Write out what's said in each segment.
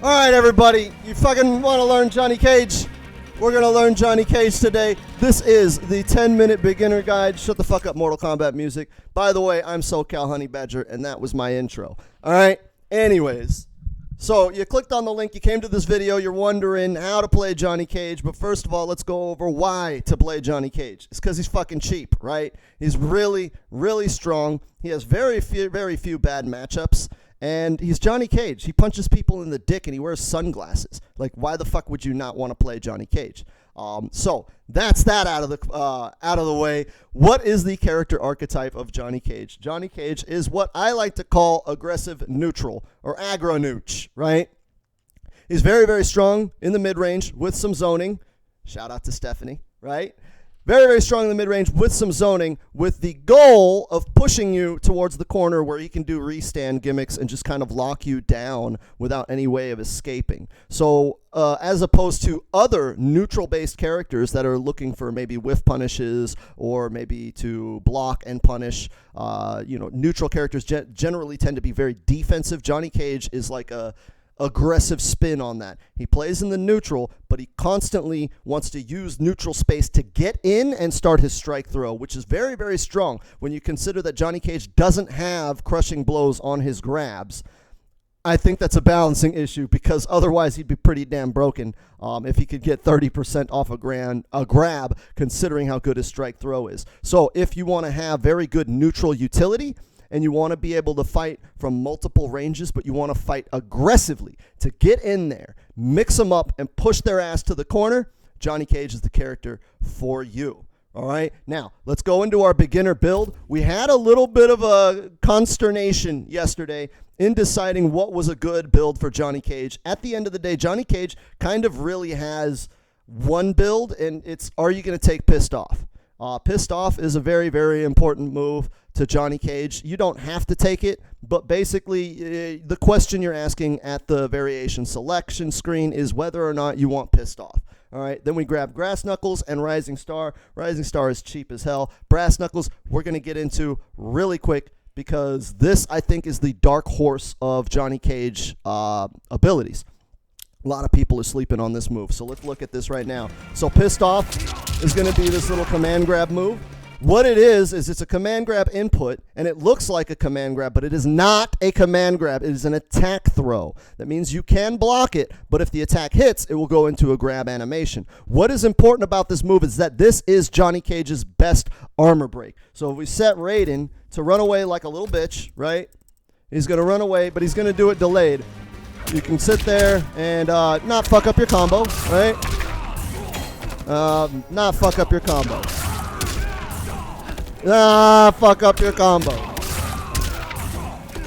Alright, everybody, you fucking want to learn Johnny Cage? We're going to learn Johnny Cage today. This is the 10-minute beginner guide. Shut the fuck up, Mortal Kombat music. By the way, I'm SoCal Honey Badger, and that was my intro. Alright, anyways. So, you clicked on the link, you came to this video, you're wondering how to play Johnny Cage, but first of all, let's go over why to play Johnny Cage. It's because he's fucking cheap, right? He's really, really strong. He has very few bad matchups. And he's Johnny Cage. He punches people in the dick and he wears sunglasses. Like, why the fuck would you not want to play Johnny Cage? So that's that out of the way. What is the character archetype of Johnny Cage? Johnny Cage is what I like to call aggressive neutral or aggro nooch, right? He's very, very strong in the mid-range with some zoning. Shout out to Stephanie, right? Very, very strong in the mid-range with some zoning with the goal of pushing you towards the corner where he can do restand gimmicks and just kind of lock you down without any way of escaping. So as opposed to other neutral-based characters that are looking for maybe whiff punishes or maybe to block and punish, neutral characters generally tend to be very defensive. Johnny Cage is like a aggressive spin on that. He plays in the neutral, but he constantly wants to use neutral space to get in and start his strike throw, which is very, very strong when you consider that Johnny Cage doesn't have crushing blows on his grabs. I think that's a balancing issue because otherwise he'd be pretty damn broken if he could get 30% off a grab, considering how good his strike throw is. So if you want to have very good neutral utility, and you want to be able to fight from multiple ranges, but you want to fight aggressively to get in there, mix them up, and push their ass to the corner, Johnny Cage is the character for you. All right? Now, let's go into our beginner build. We had a little bit of a consternation yesterday in deciding what was a good build for Johnny Cage. At the end of the day, Johnny Cage kind of really has one build, and it's, are you going to take Pissed Off? Pissed Off is a very, very important move to Johnny Cage. You don't have to take it, but basically the question you're asking at the variation selection screen is whether or not you want Pissed Off. All right, then we grab Brass Knuckles and Rising Star. Rising Star is cheap as hell. Brass Knuckles we're going to get into really quick because this, I think, is the dark horse of Johnny Cage abilities. A lot of people are sleeping on this move, so let's look at this right now. So Pissed Off is going to be this little command grab move. What it is it's a command grab input, and it looks like a command grab, but it is not a command grab. It is an attack throw. That means you can block it, but if the attack hits, it will go into a grab animation. What is important about this move is that this is Johnny Cage's best armor break. So if we set Raiden to run away like a little bitch, right? He's going to run away, but he's going to do it delayed. You can sit there and not fuck up your combo, right? Not fuck up your combo. Fuck up your combo.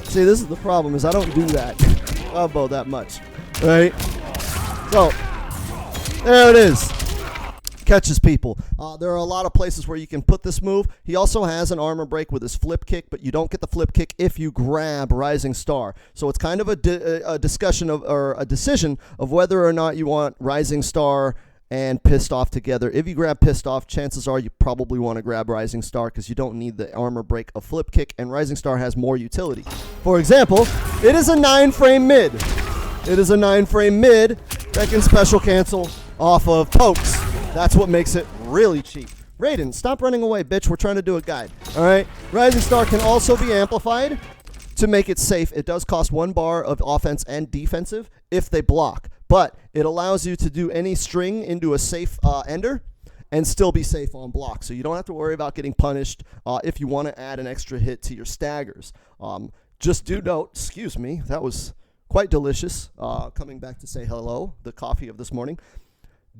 See, this is the problem, is I don't do that combo that much, right? So, there it is. Catches people. There are a lot of places where you can put this move. He also has an armor break with his flip kick, but you don't get the flip kick if you grab Rising Star. So it's kind of a discussion of, or a decision of whether or not you want Rising Star and Pissed Off together. If you grab Pissed Off, chances are you probably want to grab Rising Star because you don't need the armor break of flip kick, and Rising Star has more utility. For example, it is a 9-frame mid. It is a 9-frame mid that can special cancel off of pokes. That's what makes it really cheap. Raiden, stop running away, bitch. We're trying to do a guide. All right? Rising Star can also be amplified to make it safe. It does cost 1 bar of offense and defensive if they block, but it allows you to do any string into a safe ender and still be safe on block. So you don't have to worry about getting punished if you want to add an extra hit to your staggers. Just do note, excuse me, that was quite delicious. Coming back to say hello, the coffee of this morning.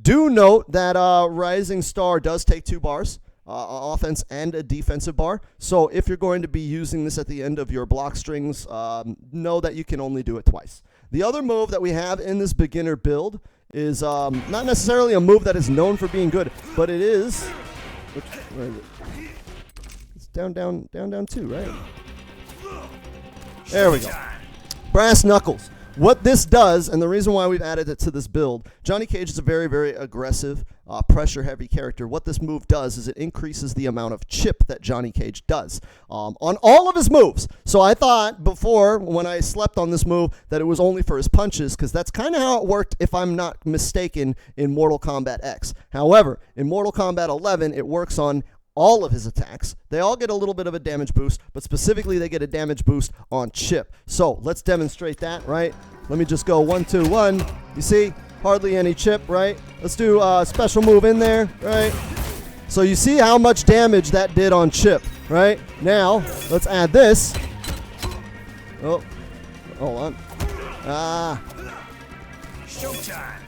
Do note that Rising Star does take 2 bars, offense and a defensive bar. So if you're going to be using this at the end of your block strings, know that you can only do it twice. The other move that we have in this beginner build is not necessarily a move that is known for being good, but it is. Where is it? It's down, 2, right? There we go. Brass Knuckles. what this does, and the reason why we've added it to this build, Johnny Cage is a very, very aggressive, pressure-heavy character. What this move does is it increases the amount of chip that Johnny Cage does on all of his moves. So I thought before, when I slept on this move, that it was only for his punches, because that's kind of how it worked, if I'm not mistaken, in Mortal Kombat X. However, in Mortal Kombat 11, it works on all of his attacks. They all get a little bit of a damage boost, but specifically they get a damage boost on chip. So let's demonstrate that, right? Let me just go 1, 2, 1. You see, hardly any chip, right? Let's do a special move in there, right? So you see how much damage that did on chip, right? Now, let's add this. Oh, hold on. Showtime.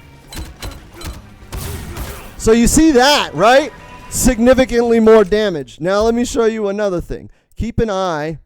So you see that, right? Significantly more damage. Now let me show you another thing. Keep an eye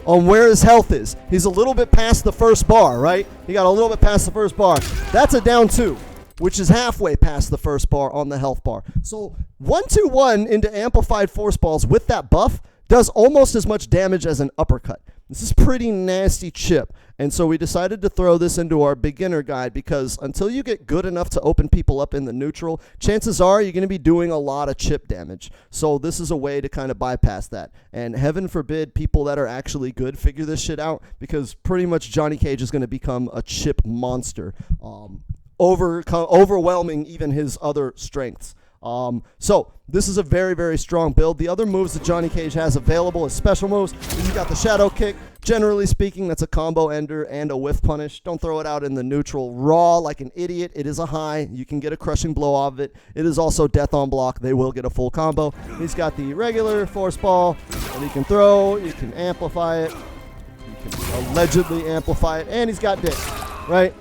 on where his health is. He's a little bit past the first bar, right? He got a little bit past the first bar. That's a down 2, which is halfway past the first bar on the health bar. So 1, 2, 1 into amplified force balls with that buff does almost as much damage as an uppercut. This is pretty nasty chip. And so we decided to throw this into our beginner guide, because until you get good enough to open people up in the neutral, chances are you're going to be doing a lot of chip damage. So this is a way to kind of bypass that. And heaven forbid people that are actually good figure this shit out, because pretty much Johnny Cage is going to become a chip monster, overwhelming even his other strengths. So this is a very, very strong build. The other moves that Johnny Cage has available as special moves, he's got the shadow kick. Generally speaking, that's a combo ender and a whiff punish. Don't throw it out in the neutral raw like an idiot. It is a high. You can get a crushing blow off of it. It is also death on block. They will get a full combo. He's got the regular force ball that he can throw. You can amplify it. You can allegedly amplify it. And he's got dick, right?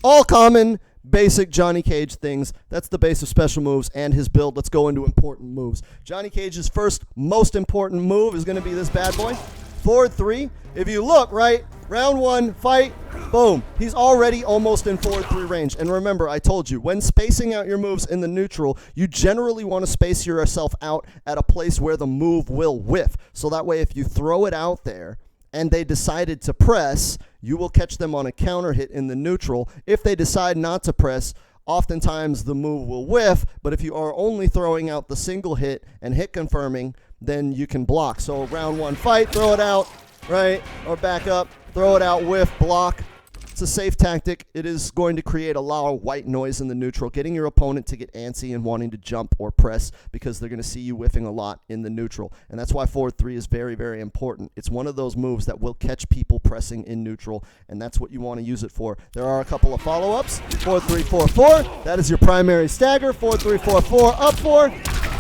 All common, basic Johnny Cage things. That's the base of special moves and his build. Let's go into important moves. Johnny Cage's first most important move is going to be this bad boy. Forward 3. If you look, right, round 1, fight, boom. He's already almost in forward 3 range. And remember, I told you, when spacing out your moves in the neutral, you generally want to space yourself out at a place where the move will whiff. So that way, if you throw it out there and they decided to press, you will catch them on a counter hit in the neutral. If they decide not to press, oftentimes the move will whiff, but if you are only throwing out the single hit and hit confirming, then you can block. So round 1 fight, throw it out, right, or back up, throw it out, whiff, block. It's a safe tactic. It is going to create a lot of white noise in the neutral, getting your opponent to get antsy and wanting to jump or press, because they're going to see you whiffing a lot in the neutral. And that's why forward 3 is very, very important. It's one of those moves that will catch people pressing in neutral, and that's what you want to use it for. There are a couple of follow-ups. 4-3-4-4. That is your primary stagger. 4-3-4-4. Up 4.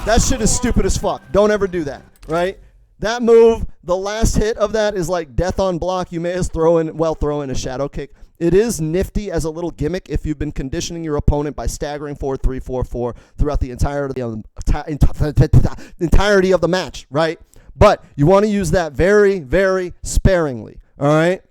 That shit is stupid as fuck. Don't ever do that, right? That move, the last hit of that is like death on block. You may as throw in a shadow kick. It is nifty as a little gimmick if you've been conditioning your opponent by staggering 4-3-4-4 throughout the entirety of the match, right? But you want to use that very, very sparingly, all right?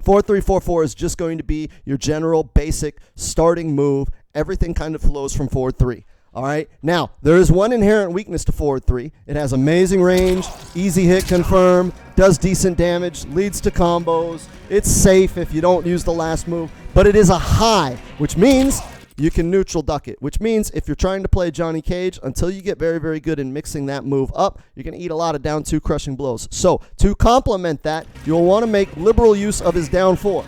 4-3-4-4 is just going to be your general basic starting move. Everything kind of flows from 4-3. All right. Now, there is one inherent weakness to forward 3. It has amazing range, easy hit confirm, does decent damage, leads to combos. It's safe if you don't use the last move, but it is a high, which means you can neutral duck it, which means if you're trying to play Johnny Cage, until you get very, very good in mixing that move up, you're going to eat a lot of down 2 crushing blows. So to complement that, you'll want to make liberal use of his down 4.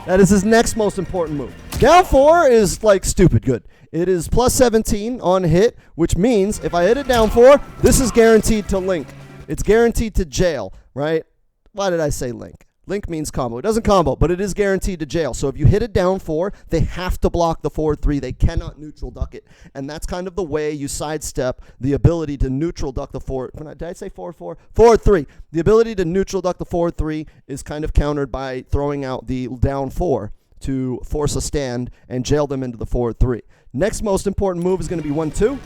That is his next most important move. Down 4 is like stupid good. It is plus 17 on hit, which means if I hit it down 4, this is guaranteed to link. It's guaranteed to jail, right? Why did I say link? Link means combo. It doesn't combo, but it is guaranteed to jail. So if you hit it down 4, they have to block the forward 3. They cannot neutral duck it. And that's kind of the way you sidestep the ability to neutral duck the forward. Did I say forward 4? Forward 3. The ability to neutral duck the forward 3 is kind of countered by throwing out the down 4 to force a stand and jail them into the forward 3. Next most important move is going to be 1-2.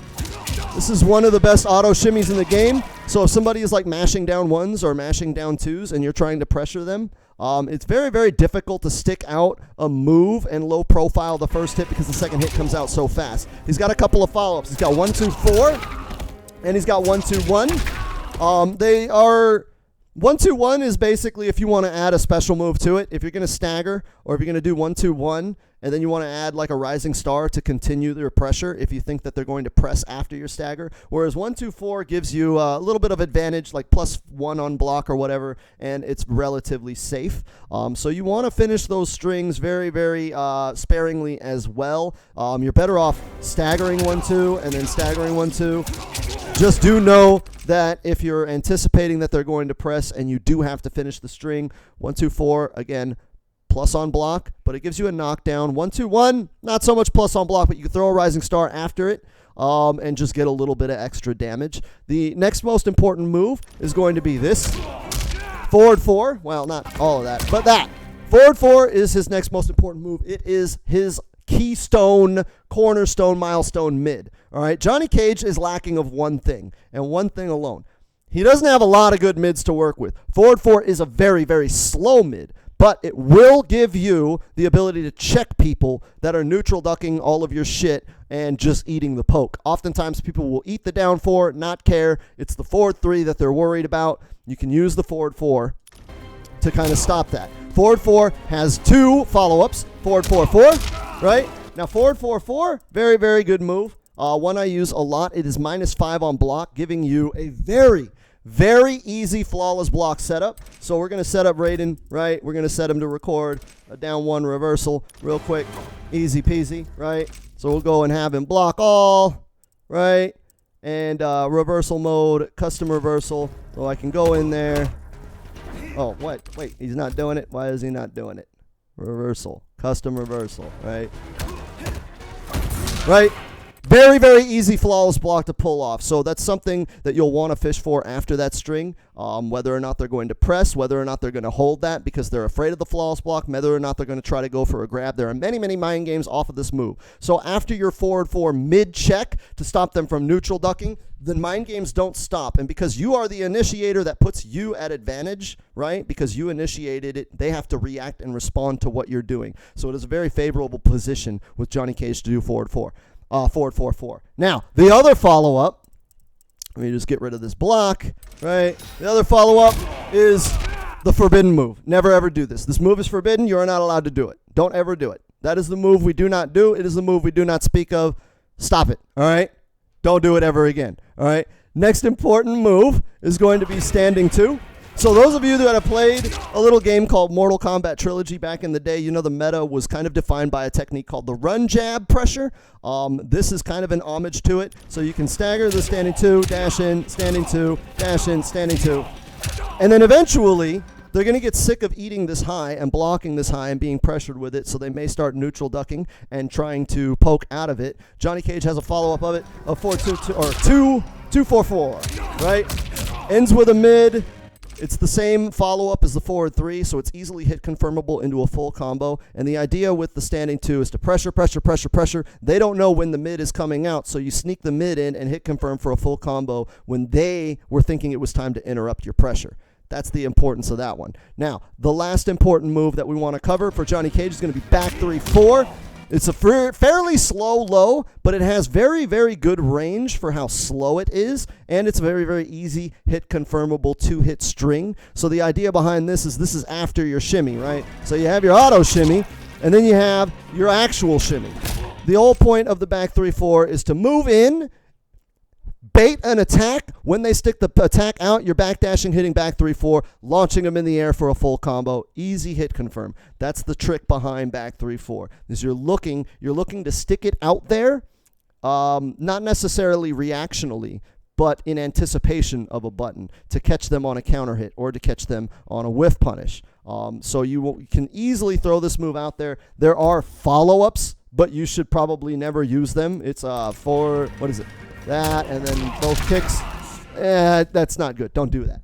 This is one of the best auto shimmies in the game. So if somebody is like mashing down 1s or mashing down 2s and you're trying to pressure them, it's very, very difficult to stick out a move and low profile the first hit because the second hit comes out so fast. He's got a couple of follow-ups. He's got 1-2-4 and he's got 1-2-1. They are 1-2-1 is basically if you want to add a special move to it. If you're going to stagger, or if you're going to do 1-2-1, and then you want to add like a rising star to continue their pressure if you think that they're going to press after your stagger. Whereas 1-2-4 gives you a little bit of advantage, like +1 on block or whatever, and it's relatively safe. So you want to finish those strings very, very sparingly as well. You're better off staggering 1-2 and then staggering 1-2. Just do know that if you're anticipating that they're going to press and you do have to finish the string, 1-2-4, again, plus on block, but it gives you a knockdown. 1-2-1, not so much plus on block, but you can throw a rising star after it and just get a little bit of extra damage. The next most important move is going to be this. Forward 4. Well, not all of that, but that. Forward 4 is his next most important move. It is his keystone, cornerstone, milestone mid. All right, Johnny Cage is lacking of one thing, and one thing alone. He doesn't have a lot of good mids to work with. Forward 4 is a very, very slow mid, but it will give you the ability to check people that are neutral ducking all of your shit and just eating the poke. Oftentimes people will eat the down 4, not care. It's the forward 3 that they're worried about. You can use the forward 4 to kind of stop that. Forward 4 has 2 follow-ups. Forward 4-4, right? Now forward 4-4, very, very good move. One I use a lot. It is -5 on block, giving you a very, very easy, flawless block setup. So we're going to set up Raiden, right? We're going to set him to record a down 1 reversal real quick. Easy peasy, right? So we'll go and have him block all, right? And reversal mode, custom reversal. So I can go in there. Oh, what? Wait, he's not doing it? Why is he not doing it? Reversal, custom reversal, right? Right? Very, very easy, flawless block to pull off. So that's something that you'll want to fish for after that string, whether or not they're going to press, whether or not they're going to hold that because they're afraid of the flawless block, whether or not they're going to try to go for a grab. There are many, many mind games off of this move. So after your forward 4 mid-check to stop them from neutral ducking, the mind games don't stop. And because you are the initiator, that puts you at advantage, right? Because you initiated it, they have to react and respond to what you're doing. So it is a very favorable position with Johnny Cage to do forward 4. Forward 4-4. Now, the other follow-up, let me just get rid of this block, right? The other follow-up is the forbidden move. Never, ever do this. This move is forbidden. You are not allowed to do it. Don't ever do it. That is the move we do not do. It is the move we do not speak of. Stop it, all right? Don't do it ever again, all right? Next important move is going to be standing 2. So those of you that have played a little game called Mortal Kombat Trilogy back in the day, you know the meta was kind of defined by a technique called the run jab pressure. This is kind of an homage to it. So you can stagger the standing 2, dash in, standing 2, dash in, standing 2. And then eventually, they're going to get sick of eating this high and blocking this high and being pressured with it, so they may start neutral ducking and trying to poke out of it. Johnny Cage has a follow-up of it, of 4-2-2, or 2-4-4, right? Ends with a mid. It's the same follow-up as the forward 3, so it's easily hit confirmable into a full combo. And the idea with the standing 2 is to pressure, pressure, pressure, pressure. They don't know when the mid is coming out, so you sneak the mid in and hit confirm for a full combo when they were thinking it was time to interrupt your pressure. That's the importance of that one. Now, the last important move that we want to cover for Johnny Cage is going to be back 3-4. It's a fairly slow low, but it has very, very good range for how slow it is, and it's a very, very easy hit confirmable 2-hit string. So the idea behind this is after your shimmy, right? So you have your auto shimmy, and then you have your actual shimmy. The whole point of the back 3-4 is to move in, bait an attack. When they stick the attack out, you're backdashing, hitting back 3-4, launching them in the air for a full combo. Easy hit confirm. That's the trick behind back 3-4. Is you're looking to stick it out there, not necessarily reactionally, but in anticipation of a button to catch them on a counter hit or to catch them on a whiff punish. So you can easily throw this move out there. There are follow-ups, but you should probably never use them. It's what is it? That, and then both kicks. That's not good. Don't do that.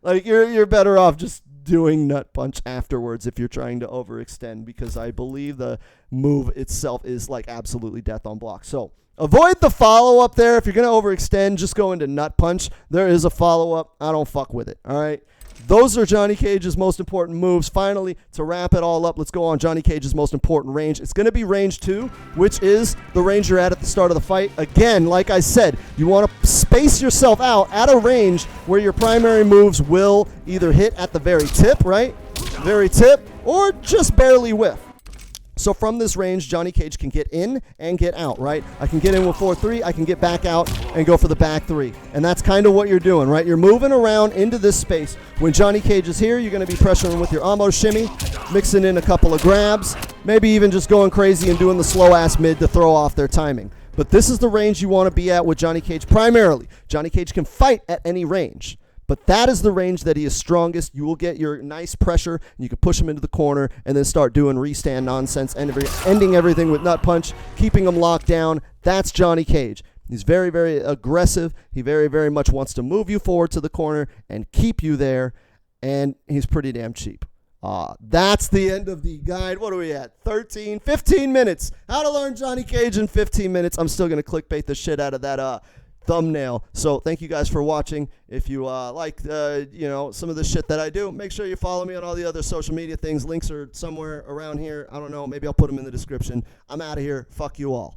Like you're better off just doing nut punch afterwards if you're trying to overextend, because I believe the move itself is like absolutely death on block. So avoid the follow-up there. If you're going to overextend, just go into nut punch. There is a follow-up. I don't fuck with it. All right. Those are Johnny Cage's most important moves. Finally, to wrap it all up, let's go on Johnny Cage's most important range. It's going to be range 2, which is the range you're at the start of the fight. Again, like I said, you want to space yourself out at a range where your primary moves will either hit at the very tip, right? Very tip, or just barely whiff. So from this range, Johnny Cage can get in and get out, right? I can get in with 4-3, I can get back out and go for the back 3. And that's kind of what you're doing, right? You're moving around into this space. When Johnny Cage is here, you're going to be pressuring with your ammo shimmy, mixing in a couple of grabs, maybe even just going crazy and doing the slow-ass mid to throw off their timing. But this is the range you want to be at with Johnny Cage primarily. Johnny Cage can fight at any range. But that is the range that he is strongest. You will get your nice pressure, and you can push him into the corner and then start doing restand nonsense, ending everything with nut punch, keeping him locked down. That's Johnny Cage. He's very, very aggressive. He very, very much wants to move you forward to the corner and keep you there, and he's pretty damn cheap. That's the end of the guide. What are we at? 15 minutes. How to learn Johnny Cage in 15 minutes. I'm still going to clickbait the shit out of that thumbnail. So thank you guys for watching. If you like some of the shit that I do, make sure you follow me on all the other social media things. Links are somewhere around here. I don't know. Maybe I'll put them in the description. I'm out of here. Fuck you all.